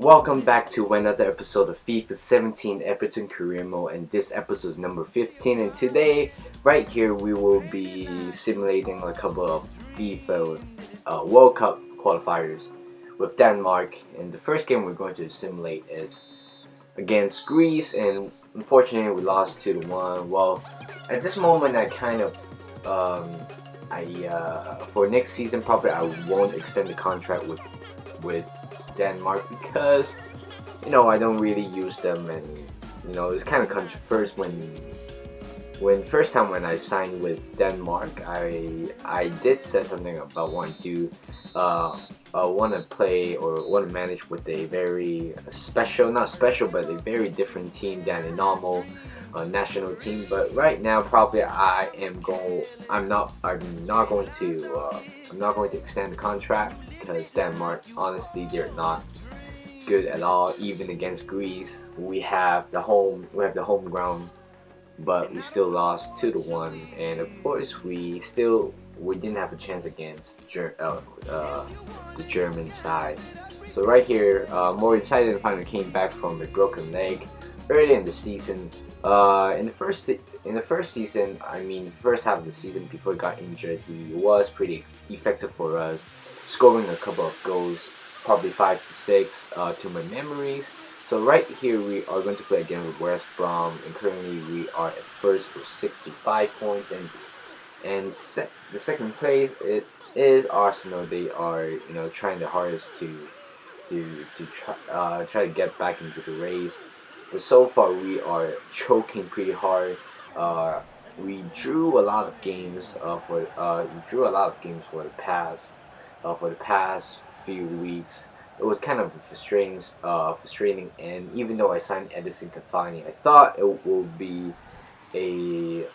Welcome back to another episode of FIFA 17 Everton Career Mode, and this episode is number 15. And today, right here, we will be simulating a couple of FIFA World Cup qualifiers with Denmark. And the first game we're going to simulate is against Greece, and unfortunately, we lost 2-1. Well, at this moment, I kind of for next season probably I won't extend the contract with Denmark because I don't really use them, and it's kind of controversial when first time when I signed with Denmark, I did say something about want to play or want to manage with a very special, not special, but a very different team than a normal national team. But right now, probably I'm not going to extend the contract because Denmark, honestly, they're not good at all. Even against Greece, we have the home ground, but we still lost 2-1, and of course we didn't have a chance against the German side. So right here, more excited finally came back from a broken leg early in the season. In the first season, first half of the season before he got injured, he was pretty effective for us, scoring a couple of goals, probably 5 to 6 to my memories. So right here we are going to play again with West Brom, and currently we are at first with 65 points, and the second place it is Arsenal. They are trying their hardest to try to get back into the race. But so far we are choking pretty hard. We drew a lot of games for the past few weeks. It was kind of frustrating. And even though I signed Edison Cavani, I thought it would be a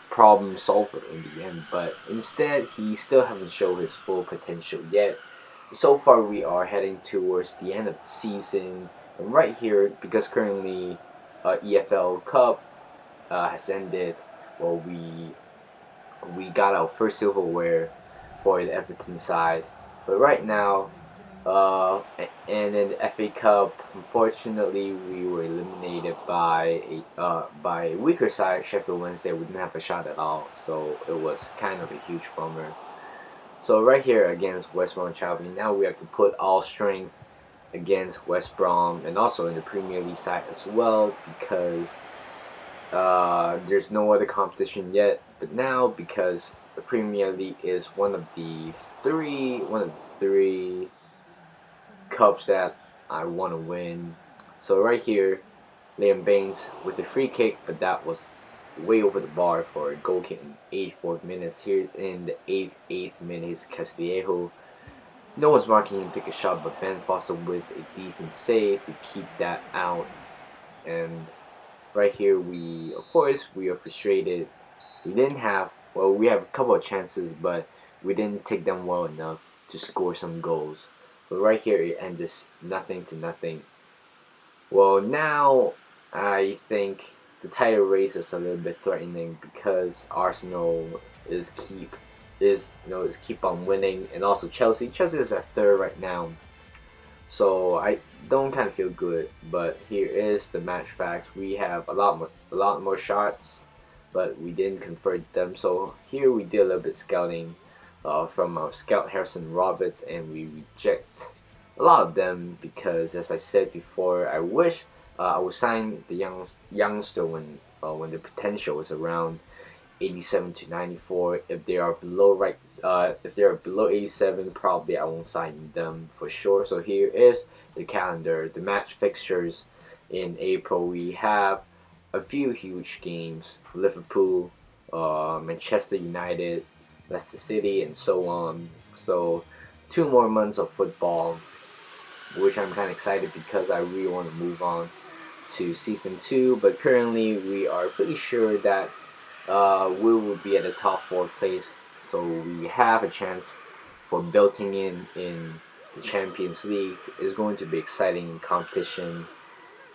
problem solver in the end. But instead, he still hasn't shown his full potential yet. So far, we are heading towards the end of the season. And right here, because currently EFL Cup has ended, well, we got our first silverware for the Everton side. But right now, and in the FA Cup, unfortunately, we were eliminated by a weaker side, Sheffield Wednesday. We didn't have a shot at all, so it was kind of a huge bummer. So right here against West Brom Chelsea, now we have to put all strength against West Brom, and also in the Premier League side as well, because there's no other competition yet. But now, because the Premier League is one of the three cups that I want to win. So right here, Liam Baines with the free kick, but that was way over the bar for a goal kick in 84th minutes. Here in the 8th minute, Castillejo. No one's marking him to take a shot, but Ben Foster with a decent save to keep that out. And right here, we are frustrated. We have a couple of chances, but we didn't take them well enough to score some goals. But right here, it ended nothing to nothing. Well, now I think the title race is a little bit threatening because Arsenal is keep on winning, and also Chelsea is at third right now. So I don't kind of feel good. But here is the match facts. We have a lot more shots, but we didn't convert them. So here we did a little bit scouting from our scout Harrison Roberts, and we reject a lot of them because, as I said before, I wish I would sign the youngster when the potential is around 87 to 94. If they are below 87, probably I won't sign them for sure. So here is the calendar, the match fixtures in April. We have a few huge games: Liverpool, Manchester United, Leicester City, and so on. So 2 more months of football, which I'm kind of excited because I really want to move on to season 2. But currently, we are pretty sure that we will be at the top 4 place. So we have a chance for belting in the Champions League. It's going to be exciting competition.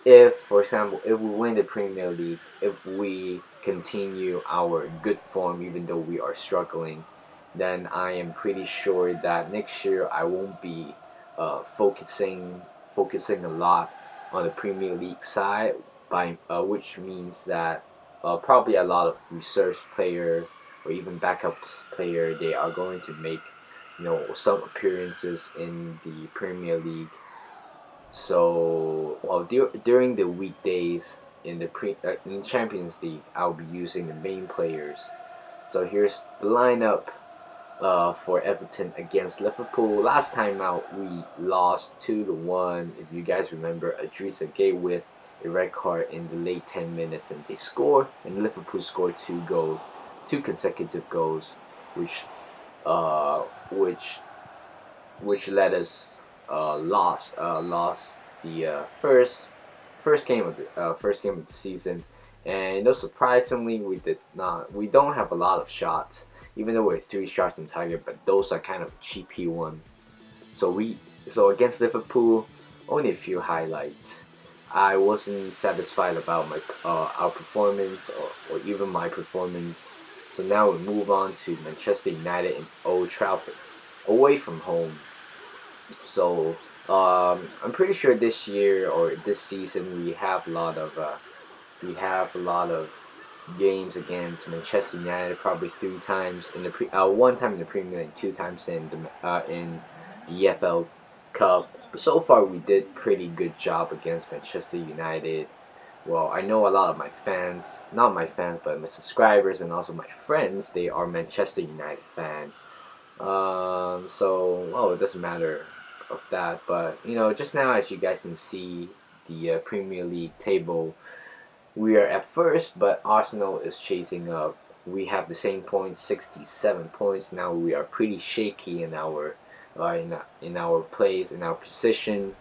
If, for example, if we win the Premier League, if we continue our good form, even though we are struggling, then I am pretty sure that next year I won't be focusing a lot on the Premier League side, by which means that probably a lot of reserve player or even backups player, they are going to make some appearances in the Premier League. So during the weekdays in Champions League, I'll be using the main players. So here's the lineup for Everton against Liverpool. Last time out, we lost 2-1. If you guys remember, Idrissa Gueye with a red card in the late 10 minutes, and they score, and Liverpool scored two consecutive goals, which uh, which which led us lost the first game of the season. And surprisingly, we don't have a lot of shots, even though we're 3 shots on target, but those are kind of cheapy one. So against Liverpool, only a few highlights. I wasn't satisfied about our performance, or even my performance. So now we move on to Manchester United in Old Trafford, away from home. So I'm pretty sure this year or this season we have a lot of games against Manchester United, probably 3 times in the 1 time in the Premier League, 2 times in the EFL Cup. But so far, we did pretty good job against Manchester United. Well, I know a lot of my fans, not my fans, but my subscribers and also my friends, they are Manchester United fans. It doesn't matter of that, but just now, as you guys can see, the Premier League table, we are at first, but Arsenal is chasing up. We have the same points, 67 points. Now we are pretty shaky in our place, in our position.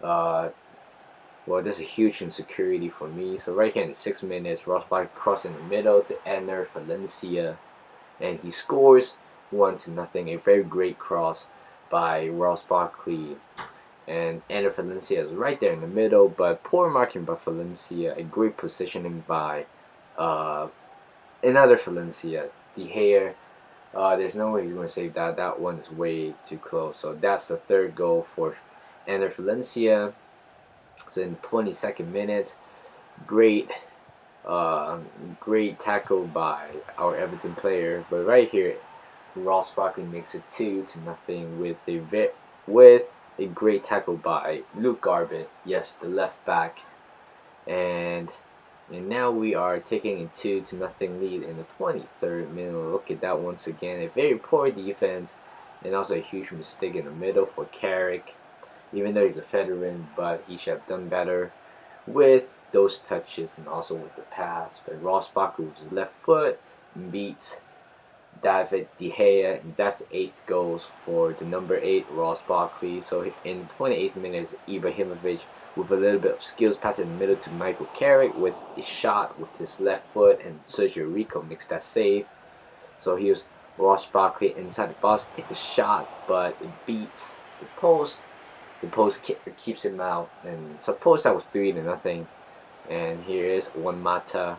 There's a huge insecurity for me. So right here in the 6 minutes, Ross Barkley cross in the middle to Enner Valencia, and he scores 1-0. A very great cross by Ross Barkley. And Enner Valencia is right there in the middle, but poor marking by Valencia. A great positioning by another Valencia, De Gea. There's no way he's going to save that. That one is way too close. So that's the third goal for Enner Valencia. So in the 22nd minute, great tackle by our Everton player. But right here, Ross Barkley makes it 2-0 with a great tackle by Luke Garbett. Yes, the left back. And now we are taking a 2-0 lead in the 23rd minute. Look at that once again. A very poor defense, and also a huge mistake in the middle for Carrick. Even though he's a veteran, but he should have done better with those touches and also with the pass. But Ross Barkley with his left foot beats David De Gea, and that's the 8th goal for the number 8 Ross Barkley. So in the 28th minute, Ibrahimovic with a little bit of skills pass in the middle to Michael Carrick with a shot with his left foot, and Sergio Rico makes that save. So here's Ross Barkley inside the box, take a shot, but it beats the post. The post keeps him out, and suppose that was 3-0. And here is Juan Mata,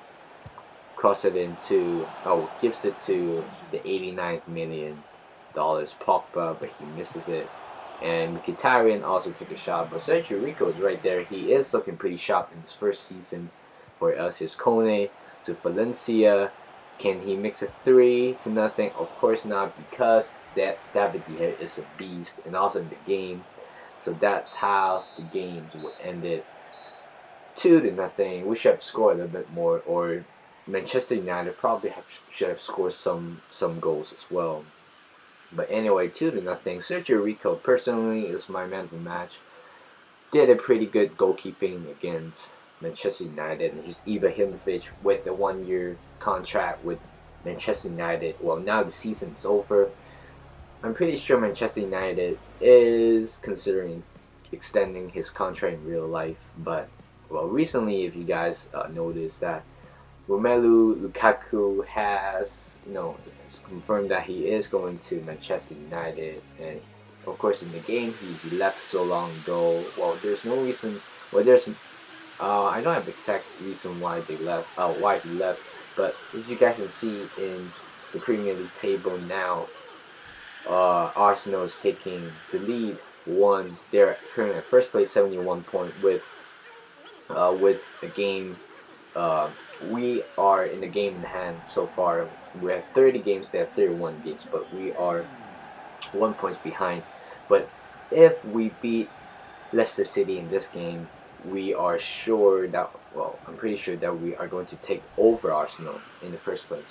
gives it to the $89 million Pogba, but he misses it. And Mkhitaryan also took a shot, but Sergio Rico is right there. He is looking pretty sharp in his first season for us. Here's Kone to Valencia. Can he mix it 3-0? Of course not, because that David De Gea is a beast, and also in the game. So that's how the games would end it. 2-0. We should have scored a little bit more, or Manchester United probably should have scored some goals as well. But anyway, 2-0. Sergio Rico personally is my man of the match. Did a pretty good goalkeeping against Manchester United, and he's Ibrahimovic with the 1-year contract with Manchester United. Well, now the season's over. I'm pretty sure Manchester United is considering extending his contract in real life. But, recently, if you guys noticed that Romelu Lukaku has, it's confirmed that he is going to Manchester United. And, of course, in the game, he left so long ago. Well, there's no reason. I don't have exact reason why he left. But as you guys can see in the Premier League table now, Arsenal is taking the lead 1. They're currently at first place, 71 point with the game. Uh, we are in the game in hand so far. We have 30 games. They have 31 games, but we are 1 point behind. But if we beat Leicester City in this game, we are sure that, well, I'm pretty sure that we are going to take over Arsenal in the first place.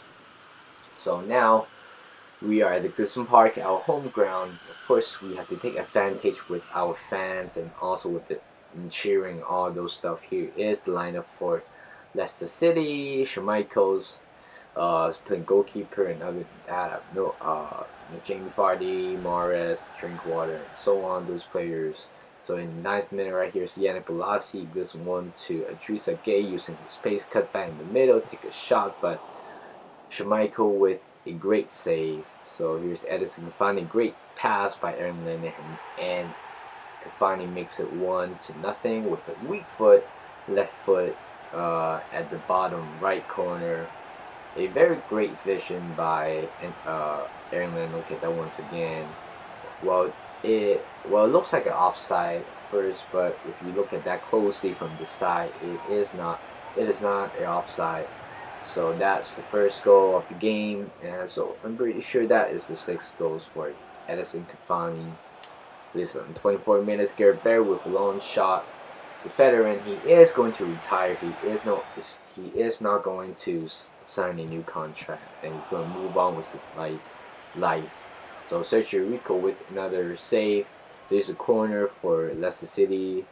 So now we are at the Goodson Park, our home ground. Of course, we have to take advantage with our fans and also with the cheering, all those stuff. Here is the lineup for Leicester City. Schmeichel's playing goalkeeper, and other than that, no, Jamie Vardy, Mahrez, Drinkwater, and so on. Those players. So in the 9th minute right here is Yannick Bolasie gives one to Idrissa Gueye using his pace cut back in the middle, take a shot, but Schmeichel with a great save. So here's Edison Cavani, great pass by Aaron Lennon, and Cavani makes it 1-0 with a weak foot, left foot at the bottom right corner. A very great vision by Aaron Lennon. Look at that once again. It looks like an offside at first, but if you look at that closely from the side, it is not an offside. So that's the first goal of the game, and so I'm pretty sure that is the 6 goals for Edison Cavani. So this is 24 minutes. Gareth Bale with a long shot. The veteran, he is going to retire. He is not going to sign a new contract, and he's going to move on with his life. So Sergio Rico with another save. So there's a corner for Leicester City.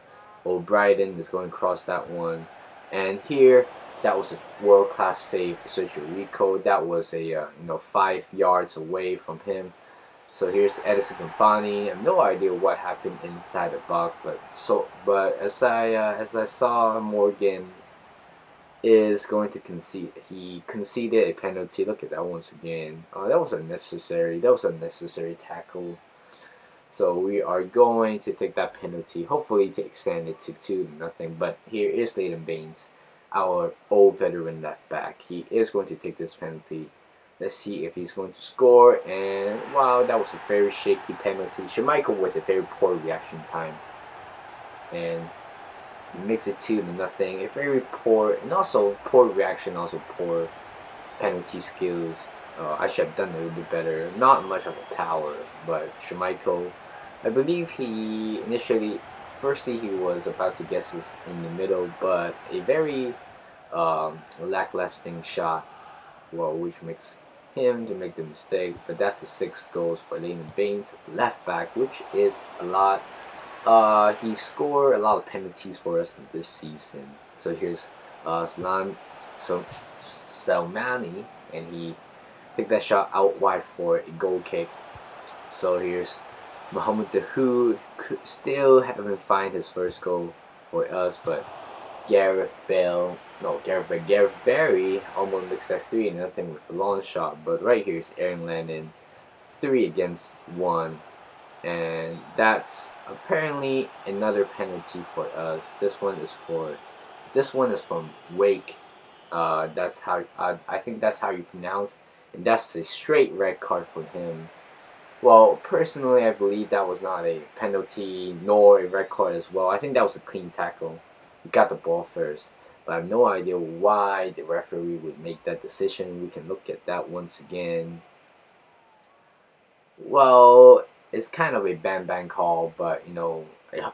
O'Brien is going to cross that one, and here that was a world-class save for Sergio Rico. That was a 5 yards away from him. So here's Edison Cavani. I have no idea what happened inside the box, but as I saw, Morgan is going to concede. He conceded a penalty. Look at that once again. That was unnecessary. That was a necessary tackle. So we are going to take that penalty, hopefully to extend it to 2-0. But here is Leighton Baines, our old veteran left back. He is going to take this penalty. Let's see if he's going to score. And wow, that was a very shaky penalty. Schmeichel with a very poor reaction time, and he makes it 2-0. A very poor, and also poor reaction, also poor penalty skills. I should have done a little bit better. Not much of a power, but Schmeichel, I believe firstly he was about to guess this in the middle, but a very lacklusting shot, which makes him to make the mistake. But that's the 6 goals for Leighton Baines as left back, which is a lot. He scored a lot of penalties for us this season. So here's Salmani, and he took that shot out wide for a goal kick. So here's Mohamed Dahoud, still haven't find his first goal for us, but Gareth Barry almost makes that 3-0 with a long shot. But right here is Aaron Lennon, 3-1, and that's apparently another penalty for us. This one is from Wake. That's how I think that's how you pronounce, and that's a straight red card for him. Well, personally, I believe that was not a penalty nor a red card as well. I think that was a clean tackle. He got the ball first, but I have no idea why the referee would make that decision. We can look at that once again. Well, it's kind of a bang call, but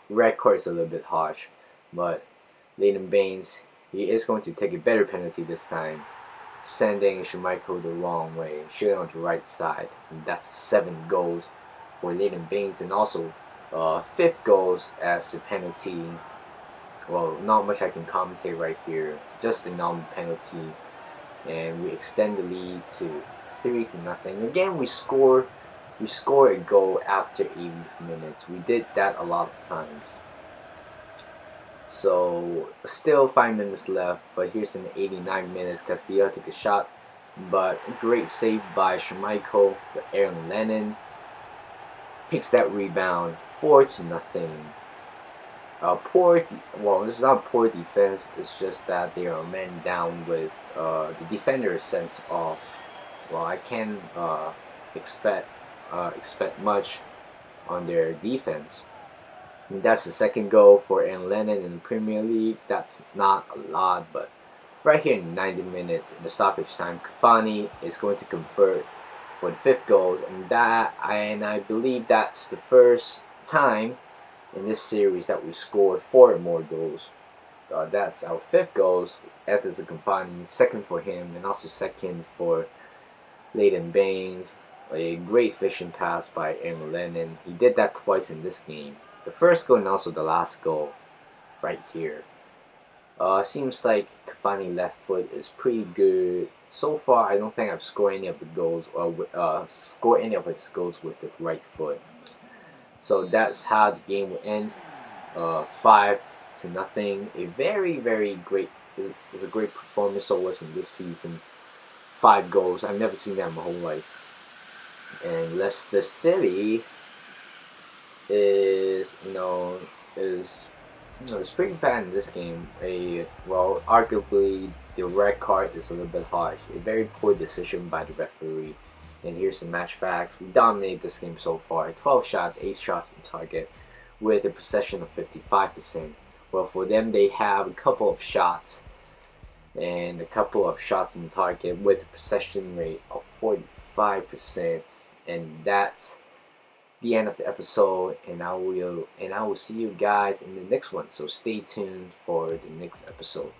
red card is a little bit harsh. But Leighton Baines, he is going to take a better penalty this time, sending Schmeichel the wrong way, shooting on the right side. And that's 7 goals for Leighton Baines, and also 5th goals as a penalty. Well, not much I can commentate right here, just a non-penalty, and we extend the lead to 3-0. Again, we score a goal after 80 minutes. We did that a lot of times. So still 5 minutes left, but here's in the 89 minutes, Castillo took a shot, but a great save by Schmeichel. But Aaron Lennon picks that rebound, 4-0. It's not poor defense. It's just that they are men down with the defender sent off. Well, I can't expect much on their defense. And that's the second goal for Aaron Lennon in the Premier League. That's not a lot, but right here in 90 minutes in the stoppage time, Cavani is going to convert for the fifth goal, and I believe that's the first time in this series that we scored 4 more goals. That's our fifth goals. Edinson Cavani, second for him, and also second for Leighton Baines. A great fishing pass by Aaron Lennon. He did that twice in this game. The first goal and also the last goal, right here. Seems like Cavani left foot is pretty good. So far, I don't think I've scored any of the goals or scored any of his goals with the right foot. So that's how the game will end. 5-0. A very great is a great performance so was in this season. 5 goals. I've never seen that in my whole life. And Leicester City is it's pretty bad in this game. Arguably the red card is a little bit harsh. A very poor decision by the referee. And here's some match facts. We dominated this game so far. 12 shots, 8 shots on target, with a possession of 55%. Well, for them, they have a couple of shots and a couple of shots on target with a possession rate of 45%. And that's the end of the episode, and I will see you guys in the next one. So stay tuned for the next episode.